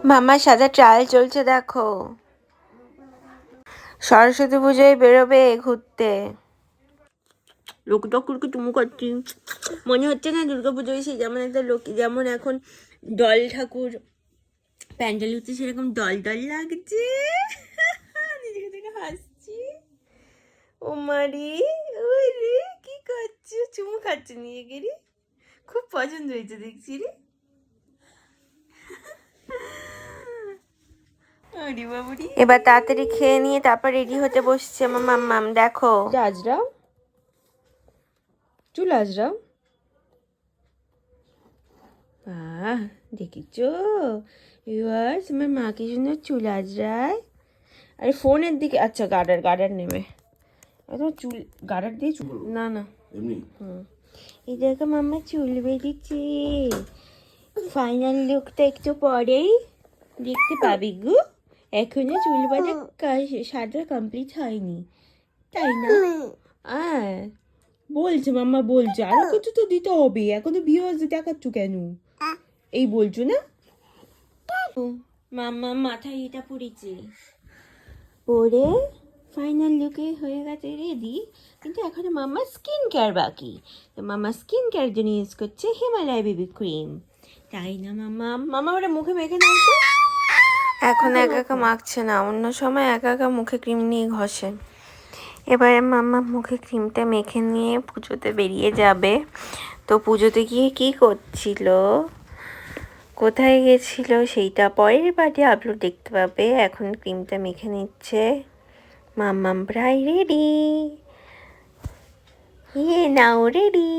মামার সাদা ট্রায়াল চলছে দেখো। সরস্বতী পুজোয় বেরোবে ঘুরতে। লোক টকুরকে চুমু করছি। মনে হচ্ছে না দুর্গা পুজোয় সেই যেমন একটা লোক, যেমন এখন দল ঠাকুর প্যান্ডেল হচ্ছে সেরকম দল দল লাগছে। নিজেকে দেখে হাসছি। ও মারি, ওই রে কি করছো? চুমু খাচ্ছে নিয়ে গেলি। খুব পছন্দ হয়েছে দেখছি রে। এবার তাড়াতাড়ি খেয়ে নিয়ে তারপর রেডি হতে বসছে আমার মাম্মাম। দেখো আজরাও, চুল আজরাও। দেখেছো ভিউয়ার্স, আমার মা কি সুন্দর চুল আজরায়। আরে ফোনের দিকে, আচ্ছা গার্ডার নেবে তোমার চুল, গার্ডার দিয়ে চুল না না এই দেখো মাম্মা চুল বেঁধেছে। ফাইনাল লুকটা একটু পরেই দেখতে পাবি গো। এখনো চুল বাঁধা সাজা কমপ্লিট হয়নি, তাই না? বলছে মাম্মা, বলছে আরো কিছু তো দিতে হবে, এখনো ভিউয়ার্স দেখাচ্ছ কেন? এই বলছো না? মাম্মা মাথায় এটা পড়েছে, পরে ফাইনাল লুকে হয়ে গেছে রেডি, কিন্তু এখনো মাম্মা স্কিন কেয়ার বাকি। তো মাম্মা স্কিন কেয়ার জন্য ইউজ করছে হিমালয় বেবি ক্রিম, তাই না মাম্মা? মাম্মা ওটা মুখে মেখে নাও তো। এখন একা একা মাখছে না, অন্য সময় একা একা মুখে ক্রিম নিয়ে ঘষে। এবারে মাম্মা মুখে ক্রিমটা মেখে নিয়ে পুজোতে বেরিয়ে যাবে। তো পুজোতে গিয়ে কী করছিল, কোথায় গেছিল, সেইটা পরের পার্টে আপলোড দেখতে পাবে। এখন ক্রিমটা মেখে নিচ্ছে। মাম্মাম প্রায় রেডি, নাও রেডি।